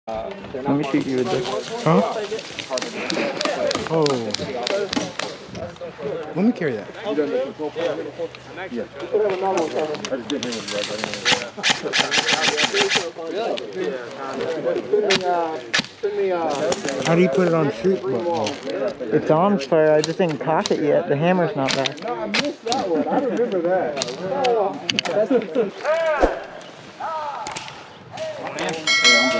Let me shoot you with this. Huh? Oh. Let me carry that. How do you put it on shoot button? It's on fire. I just didn't cock it yet. The hammer's not back. No, I missed that one. I remember that.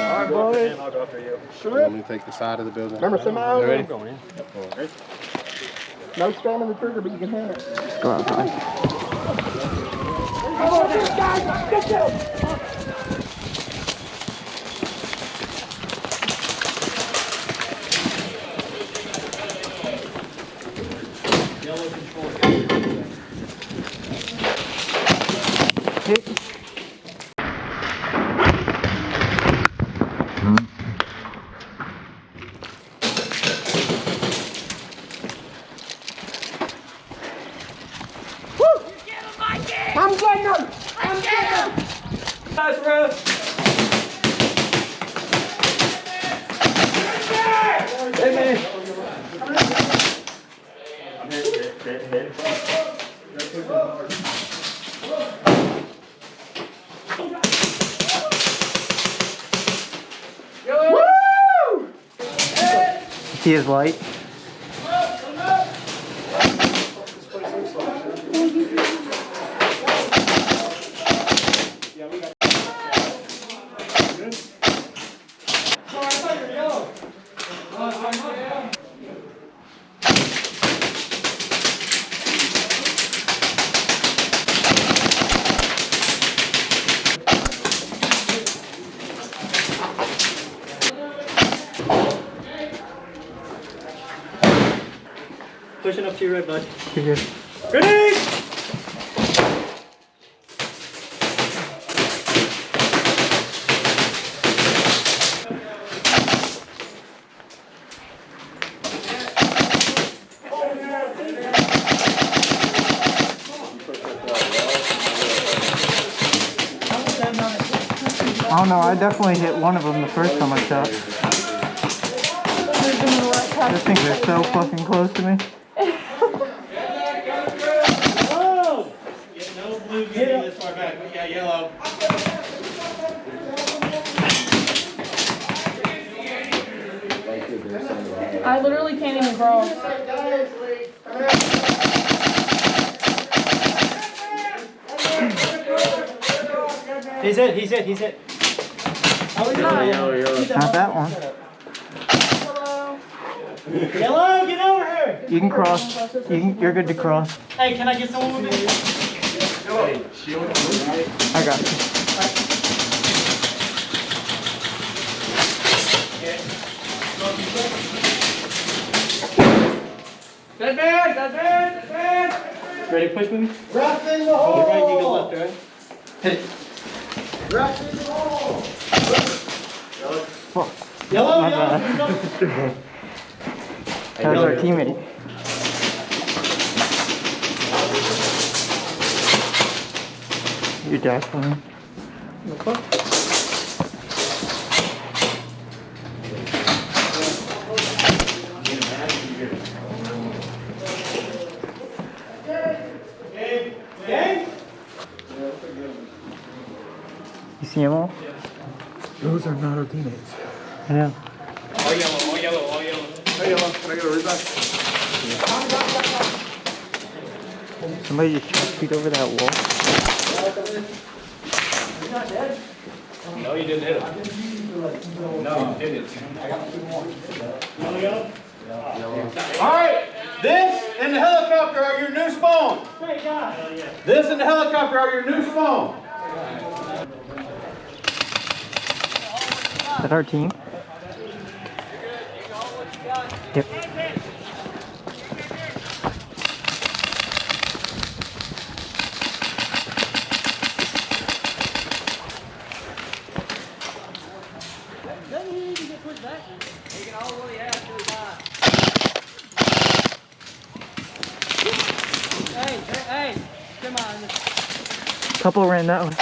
Alright, boys. I'll go after you. Let me take the side of the building. Remember, semi-over? Ready? No spamming the trigger, but you can hit it. Just go outside. Come on, guys! Get down! Yellow control. Hey. I'm getting him! I'm getting him! Nice, Russ. Hey, man. I'm hit. Woo! See his light? Pushing up to your right, bud. You're good. Ready? I don't know. I definitely hit one of them the first time I shot. Those things are so fucking close to me. Whoa! Yeah, no blue getting this far back. We got yellow. I literally can't even cross. He's it. Oh, he's not. Not that one. Yellow, get over here. You can cross. You're good to cross. Hey, can I get someone with me? I got you. That's bad! Ready, push me? Rest in the Go hole! right, you go left, right? Hit it. Rest in the hole! Fuck. Yellow, My yellow. bad. That was our teammate. You're definitely. You see them all? Those are not our teammates. I know. All yellow. Hey, Yellow, can I get a reback? Somebody just shot feet over that wall. No, you didn't hit him. No, you didn't. Alright, this and the helicopter are your new spawn. This and the helicopter are your new spawn. Is that our team? Yep. Hey, come on. Couple ran that way.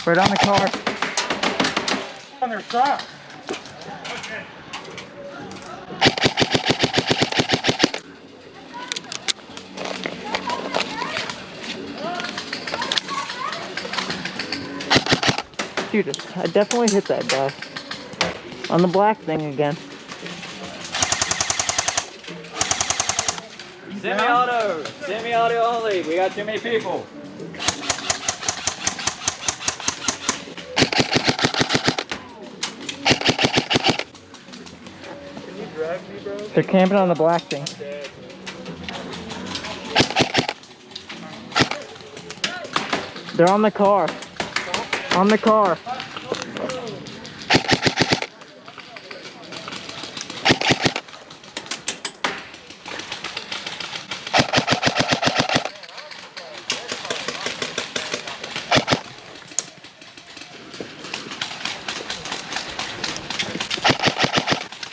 Right on the car. On their socks. Dude, I definitely hit that guy. On the black thing again. Semi-auto. Semi-auto only. We got too many people. They're camping on the black thing. They're on the car. On the car.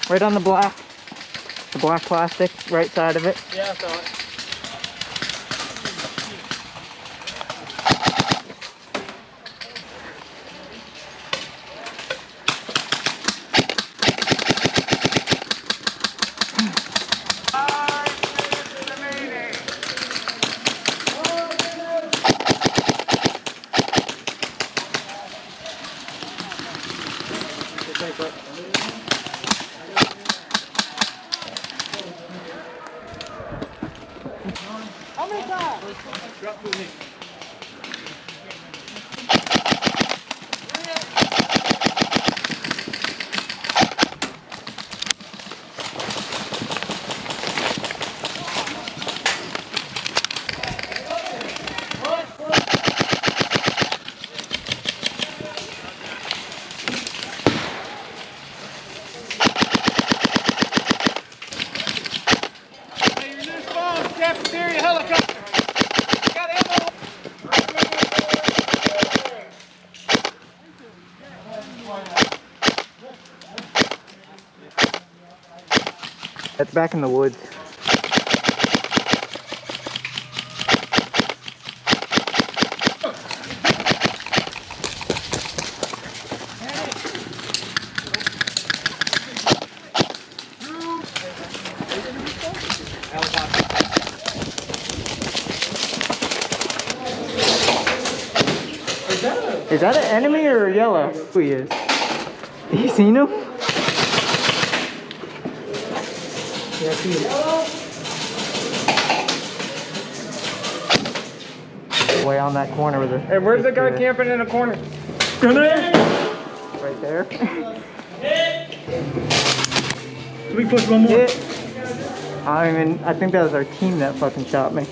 Right on the black plastic, right side of it. Yeah, I saw it. Cafeteria helicopter. Got ammo. That's back in the woods. Is that an enemy or a yellow? Who he is? You seen him? Yeah, I see him. Way on that corner with it. Hey, where's the guy camping in the corner? Right there. Can we push one more? Hit. I think that was our team that fucking shot me.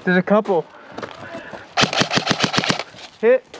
There's a couple. Hit.